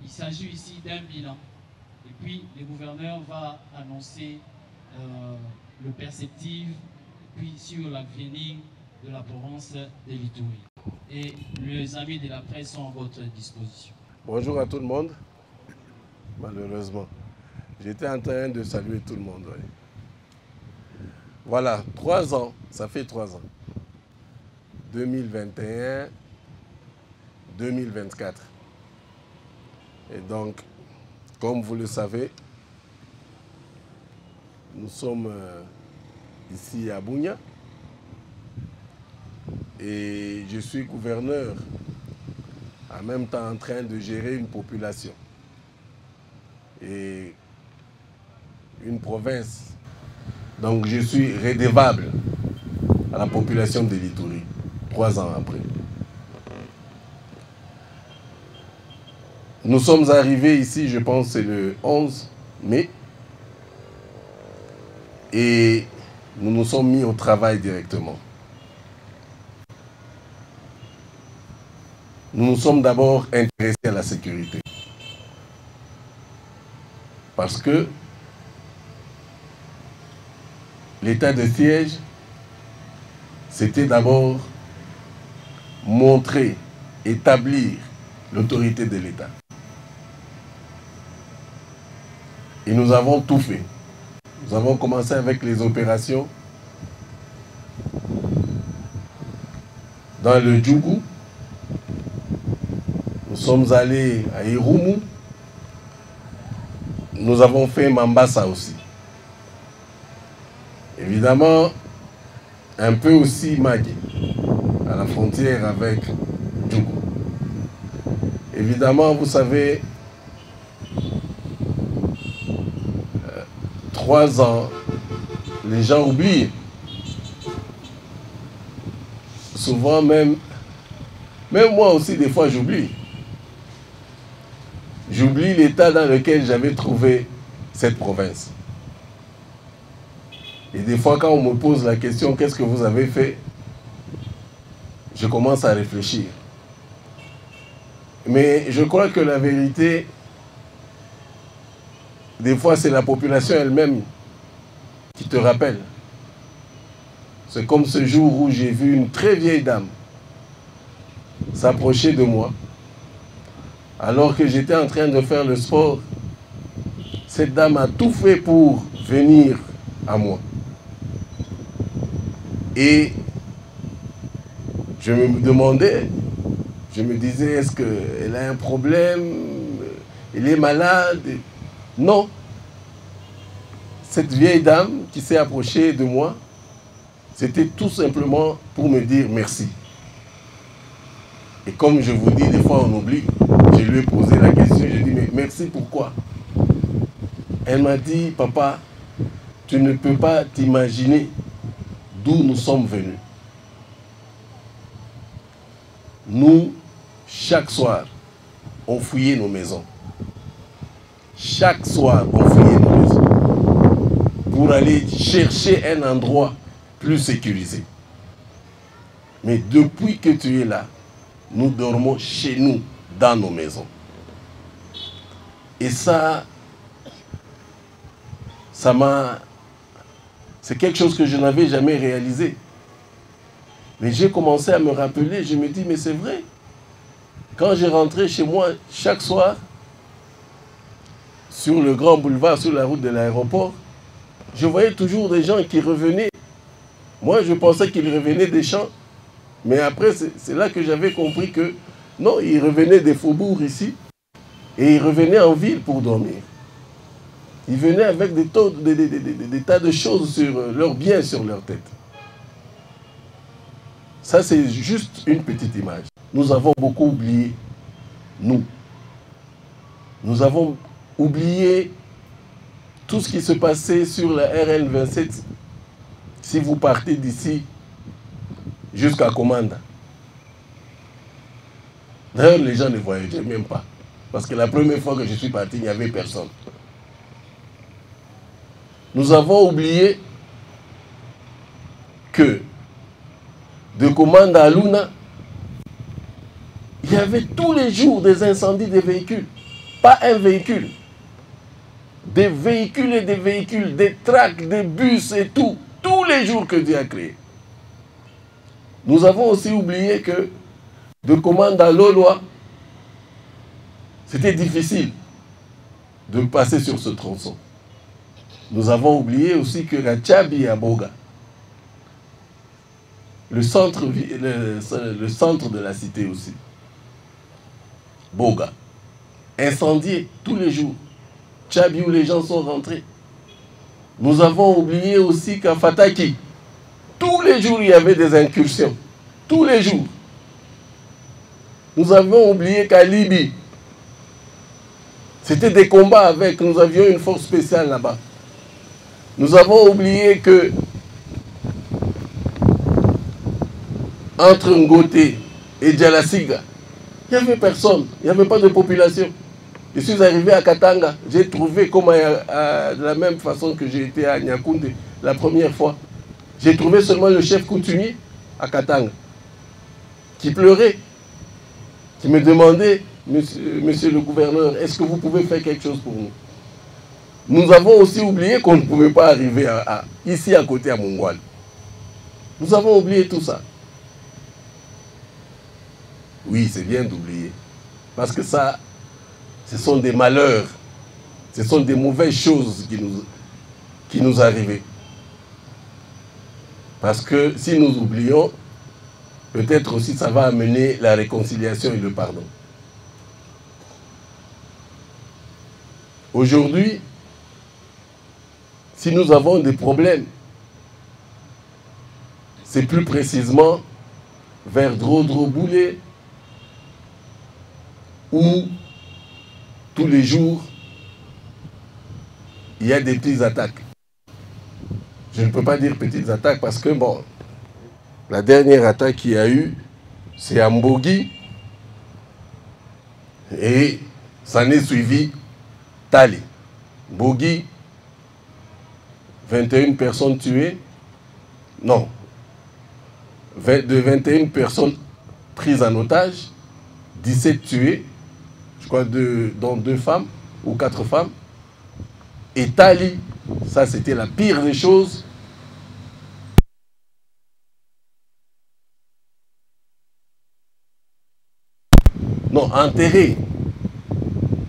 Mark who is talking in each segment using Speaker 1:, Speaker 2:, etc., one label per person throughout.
Speaker 1: il s'agit ici d'un bilan. Et puis, le gouverneur va annoncer le perspective, puis sur l'avenir de la province de l'Ituri. Et les amis de la presse sont à votre disposition.
Speaker 2: Bonjour à tout le monde. Malheureusement, j'étais en train de saluer tout le monde. Ouais. Voilà, 3 ans, ça fait 3 ans. 2021, 2024. Et donc, comme vous le savez, nous sommes ici à Bunia et je suis gouverneur, en même temps en train de gérer une population et une province. Donc je suis redevable à la population de l'Ituri, 3 ans après. Nous sommes arrivés ici, je pense, c'est le 11 mai. Et nous nous sommes mis au travail directement. Nous nous sommes d'abord intéressés à la sécurité. Parce que l'état de siège, c'était d'abord montrer, établir l'autorité de l'État. Et nous avons tout fait. Nous avons commencé avec les opérations dans le Djougou. Nous sommes allés à Irumu. Nous avons fait Mambasa aussi. Évidemment, un peu aussi Magé, à la frontière avec Djougou. Évidemment, vous savez, 3 ans, les gens oublient. Souvent même moi aussi des fois j'oublie. J'oublie l'état dans lequel j'avais trouvé cette province. Et des fois quand on me pose la question, qu'est-ce que vous avez fait? Je commence à réfléchir. Mais je crois que la vérité, des fois, c'est la population elle-même qui te rappelle. C'est comme ce jour où j'ai vu une très vieille dame s'approcher de moi. Alors que j'étais en train de faire le sport, cette dame a tout fait pour venir à moi. Et je me demandais, je me disais, est-ce qu'elle a un problème? Elle est malade? Non. Cette vieille dame qui s'est approchée de moi, c'était tout simplement pour me dire merci. Et comme je vous dis, des fois on oublie, je lui ai posé la question, je lui ai dit, mais merci pourquoi? Elle m'a dit, papa, tu ne peux pas t'imaginer d'où nous sommes venus. Nous, chaque soir, on fouillait nos maisons. Chaque soir, on fouillait nos maisons pour aller chercher un endroit plus sécurisé. Mais depuis que tu es là, nous dormons chez nous, dans nos maisons. Et ça m'a... C'est quelque chose que je n'avais jamais réalisé. Mais j'ai commencé à me rappeler, je me dis, mais c'est vrai. Quand je rentrais chez moi chaque soir, sur le grand boulevard, sur la route de l'aéroport, je voyais toujours des gens qui revenaient. Moi, je pensais qu'ils revenaient des champs. Mais après, c'est là que j'avais compris que non, ils revenaient des faubourgs ici. Et ils revenaient en ville pour dormir. Ils venaient avec des tas de choses sur leurs biens, sur leur tête. Ça, c'est juste une petite image. Nous avons beaucoup oublié, nous. Nous avons oublié tout ce qui se passait sur la RN 27. Si vous partez d'ici jusqu'à Komanda. D'ailleurs, les gens ne voyageaient même pas. Parce que la première fois que je suis parti, il n'y avait personne. Nous avons oublié que de Komanda à Luna, il y avait tous les jours des incendies des véhicules. Pas un véhicule. Des véhicules et des véhicules, des tracts, des bus et tout. Tous les jours que Dieu a créé. Nous avons aussi oublié que de commande à Loloa, c'était difficile de passer sur ce tronçon. Nous avons oublié aussi que à Tchabi et à Boga, le centre de la cité aussi, Boga, incendié tous les jours. Tchabi où les gens sont rentrés. Nous avons oublié aussi qu'à Fataki, tous les jours il y avait des incursions. Tous les jours. Nous avons oublié qu'à Libye, c'était des combats avec, nous avions une force spéciale là-bas. Nous avons oublié que entre Ngoté et Djalasiga, il n'y avait personne, il n'y avait pas de population. Je suis arrivé à Katanga, j'ai trouvé comme de la même façon que j'ai été à Nyakoundé la première fois. J'ai trouvé seulement le chef coutumier à Katanga, qui pleurait, qui me demandait, monsieur le gouverneur, est-ce que vous pouvez faire quelque chose pour nous? Nous avons aussi oublié qu'on ne pouvait pas arriver ici à côté à Mongoual. Nous avons oublié tout ça. Oui, c'est bien d'oublier. Parce que ça, ce sont des malheurs. Ce sont des mauvaises choses qui nous arrivent. Parce que si nous oublions, peut-être aussi ça va amener la réconciliation et le pardon. Aujourd'hui, si nous avons des problèmes, c'est plus précisément vers Drodro-Boulé, où tous les jours, il y a des petites attaques. Je ne peux pas dire petites attaques parce que, bon, la dernière attaque qu'il y a eu, c'est à Mbogi, et ça n'est suivi Tali. Mbogi, 21 personnes tuées, non, de 21 personnes prises en otage, 17 tuées, je crois dont 2 femmes ou 4 femmes. Et Tali, ça c'était la pire des choses. Non, enterré,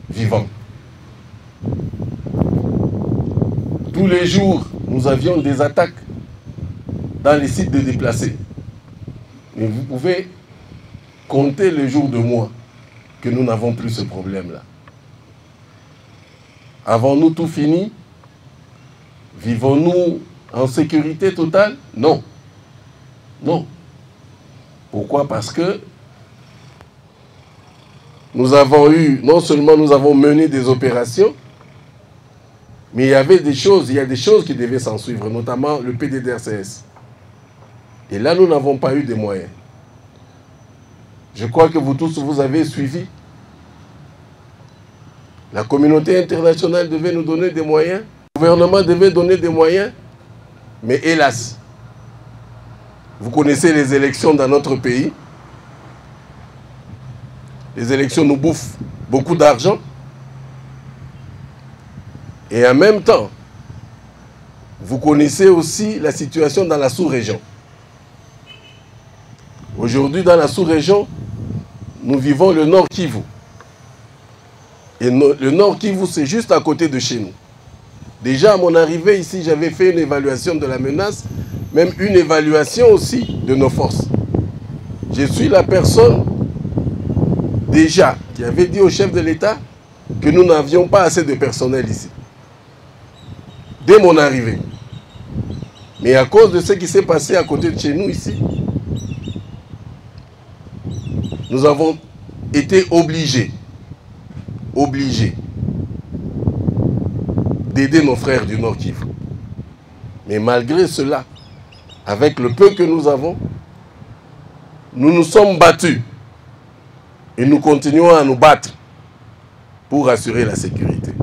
Speaker 2: vivant. Tous les jours, nous avions des attaques dans les sites de déplacés. Mais vous pouvez compter le jour de mois que nous n'avons plus ce problème-là. Avons-nous tout fini? Vivons-nous en sécurité totale? Non. Non. Pourquoi? Parce que nous avons eu, non seulement nous avons mené des opérations, mais il y avait des choses, il y a des choses qui devaient s'en suivre, notamment le PDDRCS. Et là, nous n'avons pas eu de moyens. Je crois que vous tous, vous avez suivi. La communauté internationale devait nous donner des moyens. Le gouvernement devait donner des moyens. Mais hélas, vous connaissez les élections dans notre pays. Les élections nous bouffent beaucoup d'argent. Et en même temps, vous connaissez aussi la situation dans la sous-région. Aujourd'hui, dans la sous-région, nous vivons le Nord Kivu. Et le Nord Kivu, c'est juste à côté de chez nous. Déjà, à mon arrivée ici, j'avais fait une évaluation de la menace, même une évaluation aussi de nos forces. Je suis la personne, déjà, qui avait dit au chef de l'État que nous n'avions pas assez de personnel ici. Dès mon arrivée. Mais à cause de ce qui s'est passé à côté de chez nous ici, nous avons été obligés d'aider nos frères du Nord Kivu. Mais malgré cela, avec le peu que nous avons, nous nous sommes battus et nous continuons à nous battre pour assurer la sécurité.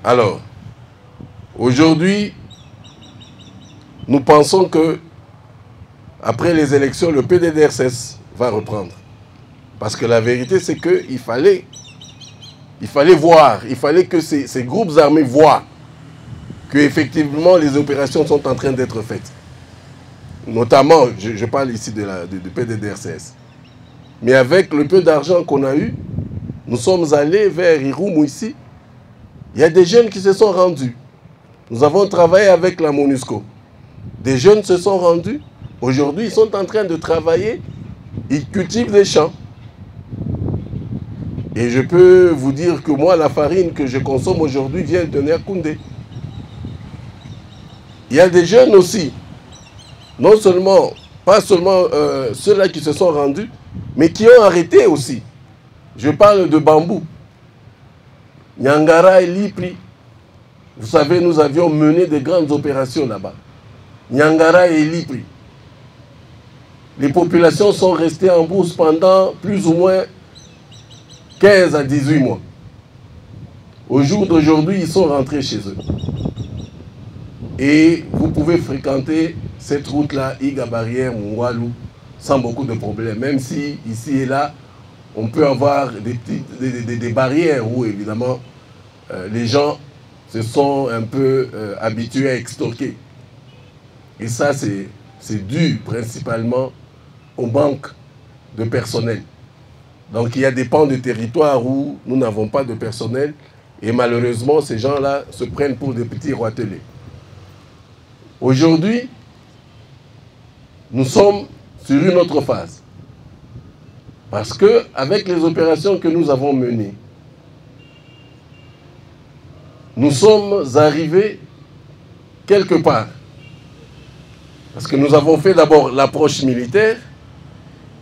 Speaker 2: Alors, aujourd'hui, nous pensons que après les élections, le PDDRCS va reprendre. Parce que la vérité, c'est qu'il fallait voir, il fallait que ces groupes armés voient qu'effectivement les opérations sont en train d'être faites. Notamment, je parle ici de PDDRCS. Mais avec le peu d'argent qu'on a eu, nous sommes allés vers Irumu ici. Il y a des jeunes qui se sont rendus. Nous avons travaillé avec la MONUSCO. Des jeunes se sont rendus. Aujourd'hui, ils sont en train de travailler. Ils cultivent des champs. Et je peux vous dire que moi, la farine que je consomme aujourd'hui vient de Nyakoundé. Il y a des jeunes aussi. Non seulement, pas seulement ceux-là qui se sont rendus, mais qui ont arrêté aussi. Je parle de bambou. Nyangara et Lipri. Vous savez, nous avions mené de grandes opérations là-bas. Nyangara et Lipri. Les populations sont restées en bourse pendant plus ou moins 15 à 18 mois. Au jour d'aujourd'hui, ils sont rentrés chez eux. Et vous pouvez fréquenter cette route-là, Iga Barrière, Mungwalu, sans beaucoup de problèmes. Même si, ici et là, on peut avoir des barrières où, évidemment, les gens se sont un peu habitués à extorquer. Et ça, c'est dû principalement au manque de personnel. Donc, il y a des pans de territoire où nous n'avons pas de personnel. Et malheureusement, ces gens-là se prennent pour des petits roitelets. Aujourd'hui, nous sommes sur une autre phase. Parce qu'avec les opérations que nous avons menées, nous sommes arrivés quelque part. Parce que nous avons fait d'abord l'approche militaire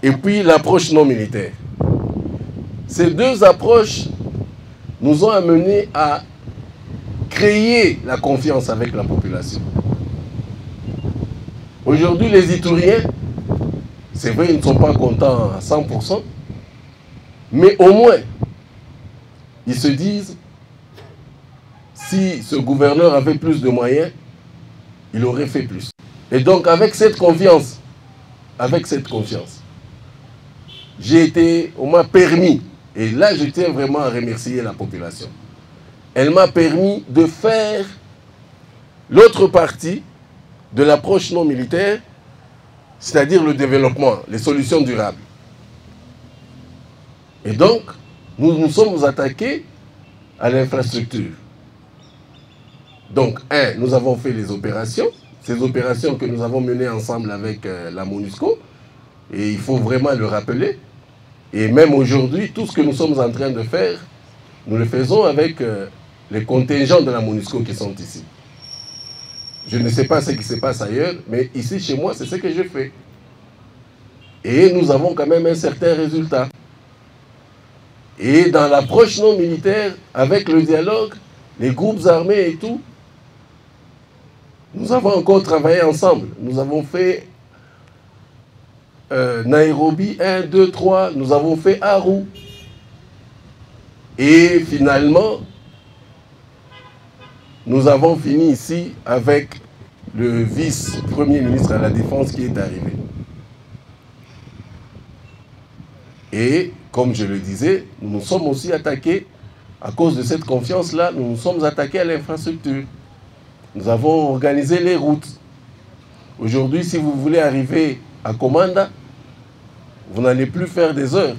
Speaker 2: et puis l'approche non militaire. Ces deux approches nous ont amenés à créer la confiance avec la population. Aujourd'hui, les Itouriens, c'est vrai, ils ne sont pas contents à 100%, mais au moins, ils se disent, si ce gouverneur avait plus de moyens, il aurait fait plus. Et donc, avec cette confiance, on m'a permis, et là, je tiens vraiment à remercier la population, elle m'a permis de faire l'autre partie de l'approche non militaire, c'est-à-dire le développement, les solutions durables. Et donc, nous nous sommes attaqués à l'infrastructure. Donc, nous avons fait les opérations, ces opérations que nous avons menées ensemble avec la MONUSCO, et il faut vraiment le rappeler. Et même aujourd'hui, tout ce que nous sommes en train de faire, nous le faisons avec les contingents de la MONUSCO qui sont ici. Je ne sais pas ce qui se passe ailleurs, mais ici, chez moi, c'est ce que je fais. Et nous avons quand même un certain résultat. Et dans l'approche non militaire, avec le dialogue, les groupes armés et tout, nous avons encore travaillé ensemble. Nous avons fait Nairobi 1, 2, 3, nous avons fait Aru. Et finalement, nous avons fini ici avec le vice-premier ministre à la Défense qui est arrivé. Et, comme je le disais, nous nous sommes aussi attaqués, à cause de cette confiance-là, nous nous sommes attaqués à l'infrastructure. Nous avons organisé les routes. Aujourd'hui, si vous voulez arriver à Komanda, vous n'allez plus faire des heures.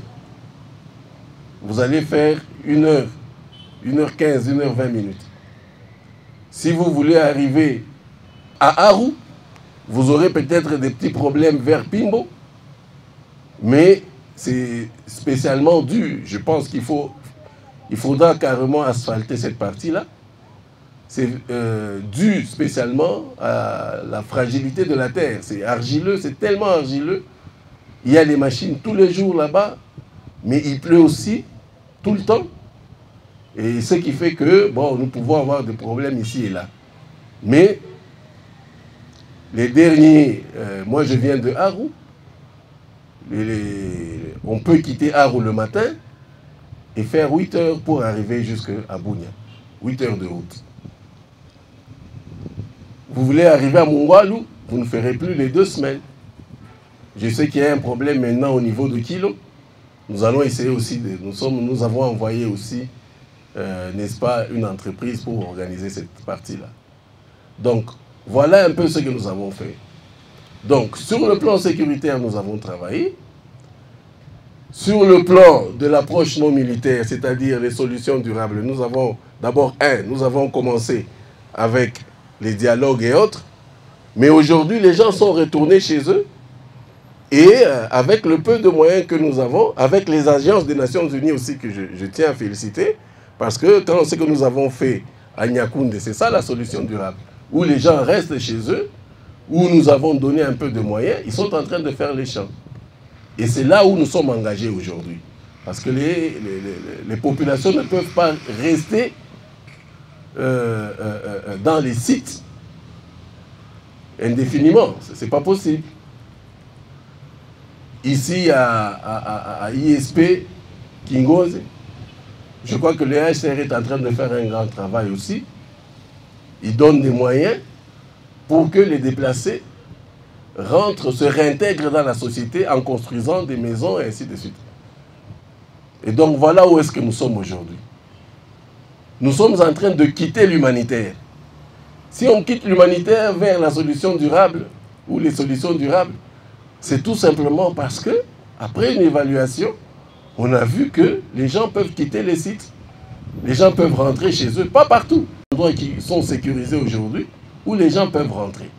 Speaker 2: Vous allez faire 1 heure, 1h15, 1h20 minutes. Si vous voulez arriver à Aru, vous aurez peut-être des petits problèmes vers Pimbo, mais c'est spécialement dû. Je pense qu'il faudra carrément asphalter cette partie-là. C'est dû spécialement à la fragilité de la terre. C'est argileux, c'est tellement argileux. Il y a les machines tous les jours là-bas, mais il pleut aussi tout le temps. Et ce qui fait que, bon, nous pouvons avoir des problèmes ici et là. Mais, les derniers, moi je viens de Aru, on peut quitter Aru le matin et faire 8 heures pour arriver jusqu'à Bunia. 8 heures de route. Vous voulez arriver à Mungwalu, vous ne ferez plus les 2 semaines. Je sais qu'il y a un problème maintenant au niveau de Kilo. nous allons essayer aussi, nous avons envoyé aussi, n'est-ce pas, une entreprise pour organiser cette partie-là. Donc, voilà un peu ce que nous avons fait. Donc, sur le plan sécuritaire, nous avons travaillé. Sur le plan de l'approche non militaire, c'est-à-dire les solutions durables, nous avons d'abord, nous avons commencé avec les dialogues et autres, mais aujourd'hui, les gens sont retournés chez eux et avec le peu de moyens que nous avons, avec les agences des Nations Unies aussi que je tiens à féliciter, parce que quand ce que nous avons fait à Niakoundé, c'est ça la solution durable, où les gens restent chez eux, où nous avons donné un peu de moyens, ils sont en train de faire les champs. Et c'est là où nous sommes engagés aujourd'hui. Parce que les populations ne peuvent pas rester dans les sites indéfiniment. Ce n'est pas possible. Ici, à ISP, Kingoze, je crois que le HCR est en train de faire un grand travail aussi. Il donne des moyens pour que les déplacés se réintègrent dans la société en construisant des maisons et ainsi de suite. Et donc voilà où est-ce que nous sommes aujourd'hui. Nous sommes en train de quitter l'humanitaire. Si on quitte l'humanitaire vers la solution durable ou les solutions durables, c'est tout simplement parce que, après une évaluation, on a vu que les gens peuvent quitter les sites. Les gens peuvent rentrer chez eux, pas partout. Les endroits qui sont sécurisés aujourd'hui, où les gens peuvent rentrer.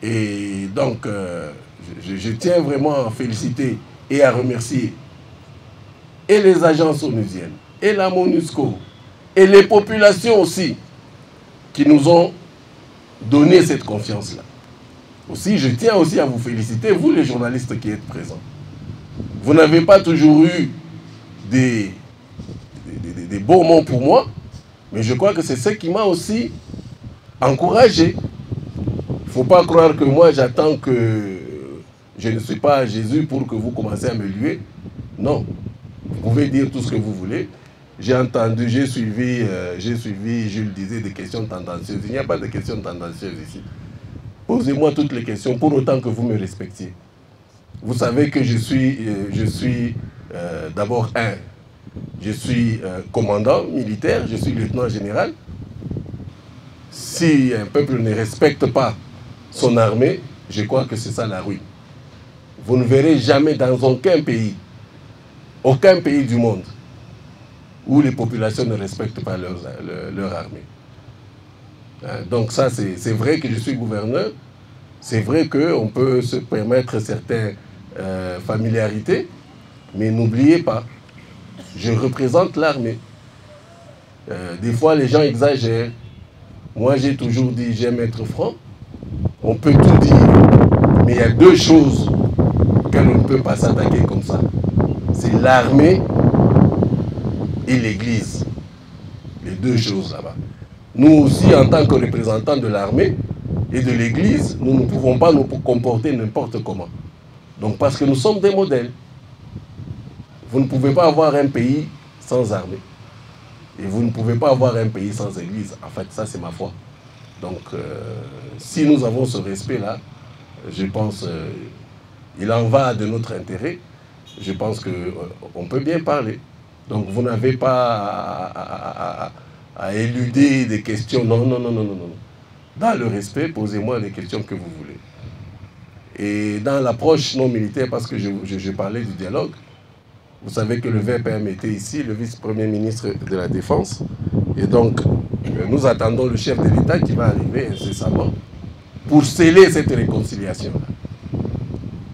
Speaker 2: Et donc, je tiens vraiment à féliciter et à remercier et les agences onusiennes, et la MONUSCO, et les populations aussi, qui nous ont donné cette confiance-là. Aussi, je tiens aussi à vous féliciter, vous les journalistes qui êtes présents. Vous n'avez pas toujours eu des beaux mots pour moi, mais je crois que c'est ce qui m'a aussi encouragé. Il ne faut pas croire que moi j'attends que je ne suis pas Jésus pour que vous commencez à me luer. Non. Vous pouvez dire tout ce que vous voulez. J'ai entendu, j'ai suivi, je le disais, des questions tendancieuses. Il n'y a pas de questions tendancieuses ici. Posez-moi toutes les questions pour autant que vous me respectiez. Vous savez que je suis d'abord je suis commandant militaire, je suis lieutenant général. Si un peuple ne respecte pas son armée, je crois que c'est ça la ruine. Vous ne verrez jamais dans aucun pays du monde, où les populations ne respectent pas leur armée. Donc ça, c'est vrai que je suis gouverneur, c'est vrai qu'on peut se permettre certaines familiarités, mais n'oubliez pas, je représente l'armée. Des fois, les gens exagèrent. Moi, j'ai toujours dit, j'aime être franc. On peut tout dire, mais il y a deux choses que l'on ne peut pas s'attaquer comme ça. C'est l'armée et l'église. Les deux choses là-bas. Nous aussi, en tant que représentants de l'armée et de l'église, nous ne pouvons pas nous comporter n'importe comment. Donc parce que nous sommes des modèles. Vous ne pouvez pas avoir un pays sans armée. Et vous ne pouvez pas avoir un pays sans église. En fait, ça c'est ma foi. Donc, si nous avons ce respect-là, je pense il en va de notre intérêt. Je pense qu'on peut bien parler. Donc, vous n'avez pas à éluder des questions. Non, non, non, non, non, non. Dans le respect, posez-moi les questions que vous voulez. Et dans l'approche non militaire, parce que je parlais du dialogue, vous savez que le VPM était ici, le vice-premier ministre de la Défense. Et donc, nous attendons le chef de l'État qui va arriver incessamment pour sceller cette réconciliation-là.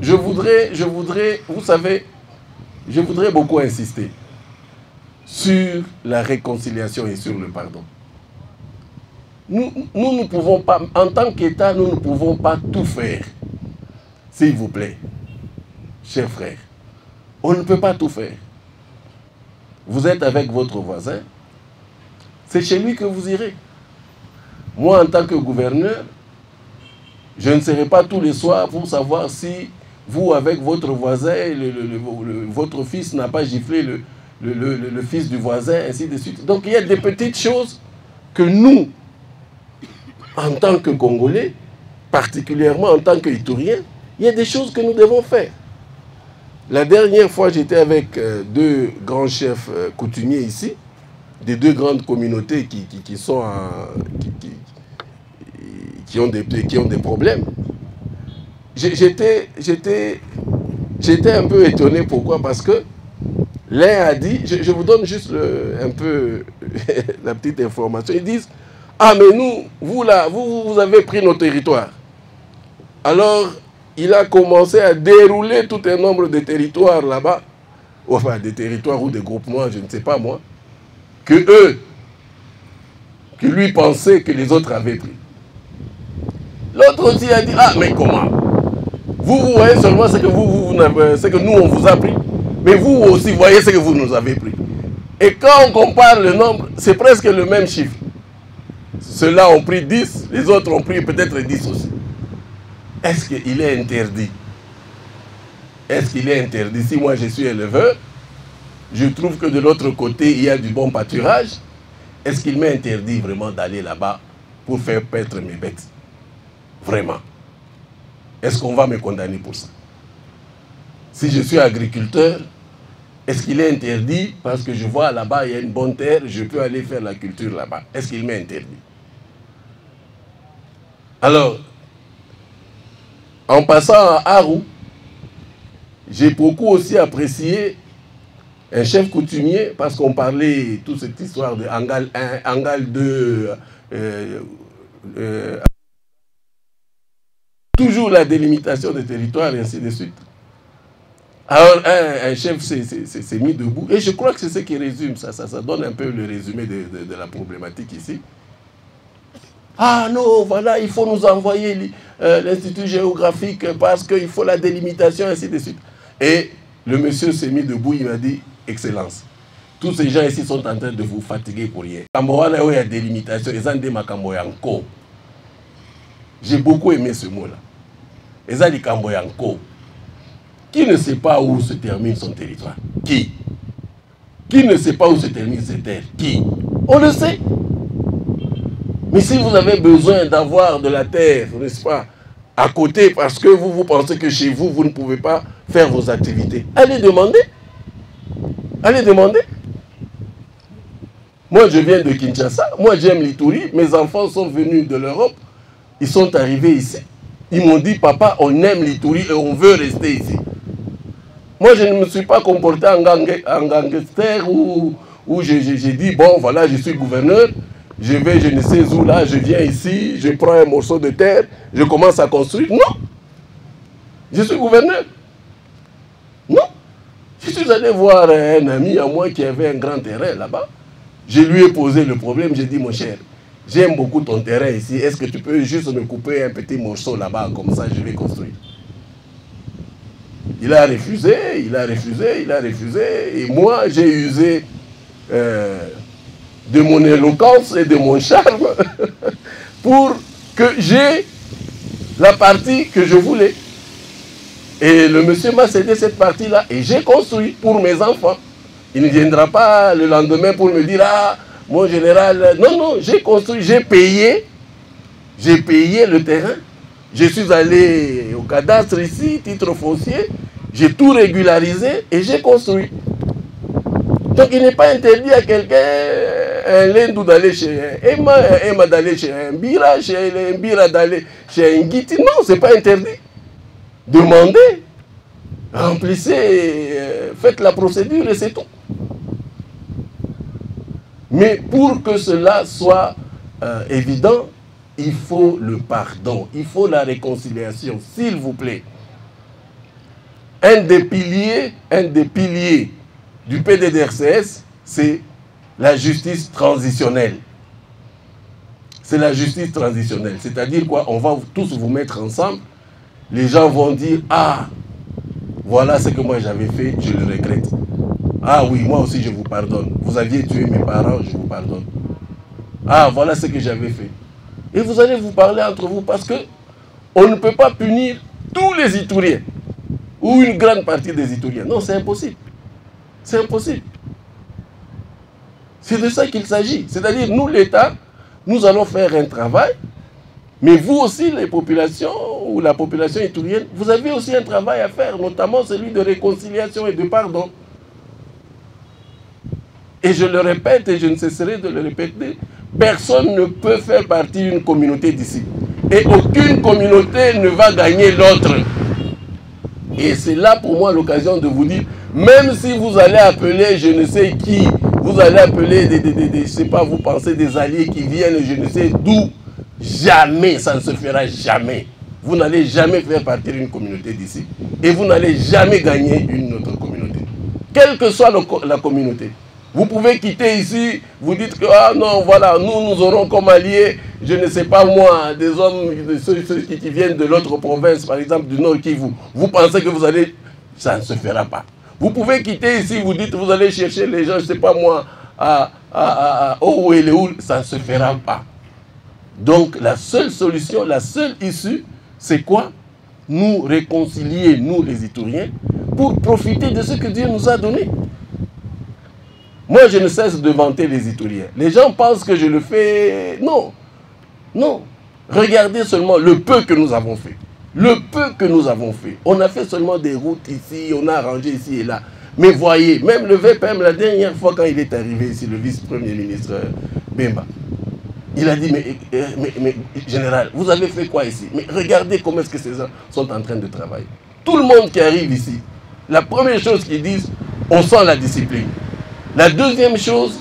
Speaker 2: Je voudrais, vous savez, je voudrais beaucoup insister sur la réconciliation et sur le pardon. Nous ne pouvons pas, en tant qu'État, nous ne pouvons pas tout faire. S'il vous plaît, chers frères, on ne peut pas tout faire. Vous êtes avec votre voisin, c'est chez lui que vous irez. Moi, en tant que gouverneur, je ne serai pas tous les soirs pour savoir si vous, avec votre voisin, votre fils n'a pas giflé le fils du voisin, ainsi de suite. Donc il y a des petites choses que nous, en tant que Congolais, particulièrement en tant qu'Itouriens, il y a des choses que nous devons faire. La dernière fois, j'étais avec deux grands chefs coutumiers ici, des deux grandes communautés qui ont des problèmes. J'étais un peu étonné. Pourquoi? Parce que l'un a dit, je vous donne juste un peu la petite information, ils disent, ah mais nous, vous avez pris nos territoires. Alors, il a commencé à dérouler tout un nombre de territoires là-bas, enfin des territoires ou des groupements, je ne sais pas moi, que lui pensait que les autres avaient pris. L'autre aussi a dit, ah mais comment? Vous voyez seulement ce que nous on vous a pris, mais vous aussi voyez ce que vous nous avez pris. Et quand on compare le nombre, c'est presque le même chiffre. Ceux-là ont pris 10, les autres ont pris peut-être 10 aussi. Est-ce qu'il est interdit? Est-ce qu'il est interdit? Si moi je suis éleveur, je trouve que de l'autre côté il y a du bon pâturage, est-ce qu'il m'est interdit vraiment d'aller là-bas pour faire paître mes bêtes? Vraiment? Est-ce qu'on va me condamner pour ça? Si je suis agriculteur, est-ce qu'il est interdit parce que je vois là-bas il y a une bonne terre, je peux aller faire la culture là-bas? Est-ce qu'il m'est interdit? Alors, en passant à Aru, j'ai beaucoup aussi apprécié un chef coutumier parce qu'on parlait toute cette histoire de Angal 1, Angal 2, toujours la délimitation des territoires et ainsi de suite. Alors un chef s'est mis debout et je crois que c'est ce qui résume ça donne un peu le résumé de la problématique ici. Ah non, voilà, il faut nous envoyer l'Institut géographique parce qu'il faut la délimitation, ainsi de suite. Et le monsieur s'est mis debout, il m'a dit, Excellence, tous ces gens ici sont en train de vous fatiguer pour rien. Il y a délimitation, j'ai beaucoup aimé ce mot-là. Qui ne sait pas où se termine son territoire? Qui? Qui ne sait pas où se termine ses terres? Qui? On le sait. Mais si vous avez besoin d'avoir de la terre, n'est-ce pas, à côté, parce que vous pensez que chez vous, vous ne pouvez pas faire vos activités, allez demander. Allez demander. Moi, je viens de Kinshasa. Moi, j'aime l'Ituri. Mes enfants sont venus de l'Europe. Ils sont arrivés ici. Ils m'ont dit, papa, on aime l'Ituri et on veut rester ici. Moi, je ne me suis pas comporté en gangster où j'ai dit, bon, voilà, je suis gouverneur. Je vais, je ne sais où là, je viens ici, je prends un morceau de terre, je commence à construire. Non. Je suis gouverneur. Non. Je suis allé voir un ami à moi qui avait un grand terrain là-bas. Je lui ai posé le problème, j'ai dit, mon cher, j'aime beaucoup ton terrain ici, est-ce que tu peux juste me couper un petit morceau là-bas, comme ça je vais construire? Il a refusé, il a refusé, il a refusé, et moi j'ai usé de mon éloquence et de mon charme pour que j'ai la partie que je voulais. Et le monsieur m'a cédé cette partie-là et j'ai construit pour mes enfants. Il ne viendra pas le lendemain pour me dire, ah, mon général, non, non, j'ai construit, j'ai payé le terrain. Je suis allé au cadastre ici, titre foncier, j'ai tout régularisé et j'ai construit. Donc il n'est pas interdit à quelqu'un, un Lendou d'aller chez un Emma d'aller chez un Mbira, chez un Mbira d'aller chez un Ngiti. Non, ce n'est pas interdit. Demandez, remplissez, faites la procédure et c'est tout. Mais pour que cela soit évident, il faut le pardon, il faut la réconciliation, s'il vous plaît. Un des piliers du PDDRCS, c'est la justice transitionnelle. C'est la justice transitionnelle. C'est-à-dire quoi? On va tous vous mettre ensemble. Les gens vont dire, ah, voilà ce que moi j'avais fait, je le regrette. Ah oui, moi aussi je vous pardonne. Vous aviez tué mes parents, je vous pardonne. Ah, voilà ce que j'avais fait. Et vous allez vous parler entre vous parce que on ne peut pas punir tous les Itouriens ou une grande partie des Itouriens. Non, c'est impossible. C'est impossible. C'est de ça qu'il s'agit. C'est-à-dire, nous, l'État, nous allons faire un travail, Mais vous aussi, les populations, ou la population itourienne, vous avez aussi un travail à faire, notamment celui de réconciliation et de pardon. Et je le répète, et je ne cesserai de le répéter, personne ne peut faire partie d'une communauté d'ici. Et aucune communauté ne va gagner l'autre. Et c'est là pour moi l'occasion de vous dire, même si vous allez appeler je ne sais qui, vous allez appeler je ne sais pas, vous pensez des alliés qui viennent je ne sais d'où, jamais, ça ne se fera jamais. Vous n'allez jamais faire partie d'une communauté d'ici. Et vous n'allez jamais gagner une autre communauté. Quelle que soit la communauté. Vous pouvez quitter ici, vous dites que, ah non, voilà, nous aurons comme alliés, je ne sais pas moi, des hommes, ceux qui viennent de l'autre province, par exemple du Nord Kivu. Vous pensez que vous allez, ça ne se fera pas. Vous pouvez quitter ici, vous dites, vous allez chercher les gens, je ne sais pas moi, à Ouéléoul, ça ne se fera pas. Donc la seule solution, la seule issue, c'est quoi? Nous réconcilier, nous les Itouriens, pour profiter de ce que Dieu nous a donné. Moi, je ne cesse de vanter les Itouriens. Les gens pensent que je le fais. Non. Non. Regardez seulement le peu que nous avons fait. Le peu que nous avons fait. On a fait seulement des routes ici, on a arrangé ici et là. Mais voyez, même le VPM, la dernière fois quand il est arrivé ici, le vice-premier ministre Bemba, il a dit, mais général, vous avez fait quoi ici? Mais regardez comment est-ce que ces gens sont en train de travailler. Tout le monde qui arrive ici, la première chose qu'ils disent, on sent la discipline. La deuxième chose,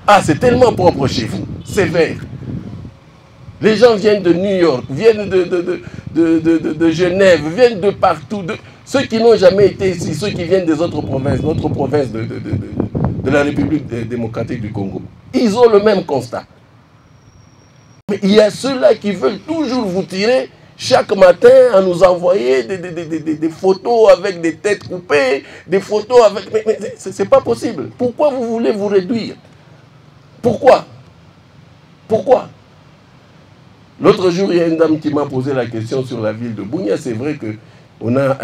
Speaker 2: ah, c'est tellement propre chez vous, c'est vert. Les gens viennent de New York, viennent de Genève, viennent de partout. Ceux qui n'ont jamais été ici, ceux qui viennent des autres provinces, notre province de la République démocratique du Congo, ils ont le même constat. Mais il y a ceux-là qui veulent toujours vous tirer chaque matin à nous envoyer des photos avec des têtes coupées, des photos avec... Mais c'est pas possible. Pourquoi vous voulez vous réduire? Pourquoi? Pourquoi? L'autre jour, il y a une dame qui m'a posé la question sur la ville de Bunia. C'est vrai qu'on a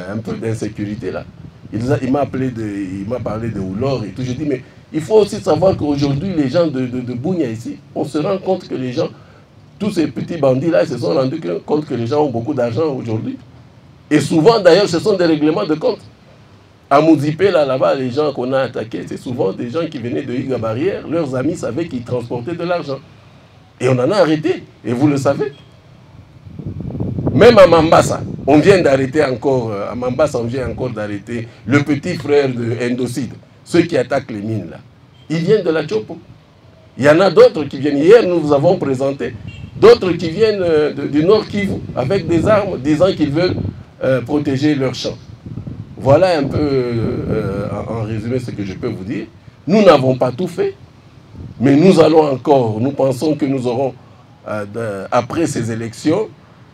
Speaker 2: un peu d'insécurité là. Il m'a parlé de Oulor et tout. Je dis, mais il faut aussi savoir qu'aujourd'hui, les gens de Bunia ici, on se rend compte que les gens... Tous ces petits bandits-là, ils se sont rendus compte que les gens ont beaucoup d'argent aujourd'hui. Et souvent, d'ailleurs, ce sont des règlements de compte. À Mouzipé, là-bas, les gens qu'on a attaqués, c'est souvent des gens qui venaient de Higa Barrière. Leurs amis savaient qu'ils transportaient de l'argent. Et on en a arrêté, et vous le savez. Même à Mambasa, on vient d'arrêter encore, à Mambasa, on vient encore d'arrêter le petit frère de Endocide, ceux qui attaquent les mines, là. Ils viennent de la Tchopo. Il y en a d'autres qui viennent. Hier, nous vous avons présenté d'autres qui viennent du Nord Kivu avec des armes, disant qu'ils veulent protéger leurs champs. Voilà un peu, en résumé, ce que je peux vous dire. Nous n'avons pas tout fait, mais nous allons encore, nous pensons que nous aurons, après ces élections,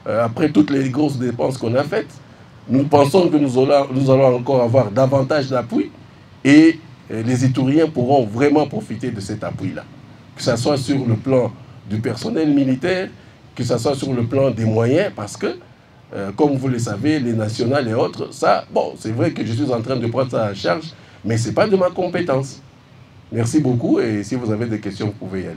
Speaker 2: après toutes les grosses dépenses qu'on a faites, nous pensons que nous allons encore avoir davantage d'appui et les Itouriens pourront vraiment profiter de cet appui-là. Que ce soit sur le plan du personnel militaire, que ce soit sur le plan des moyens, parce que, comme vous le savez, les nationales et autres, ça, bon, c'est vrai que je suis en train de prendre ça en charge, mais ce n'est pas de ma compétence. Merci beaucoup, et si vous avez des questions, vous pouvez y aller.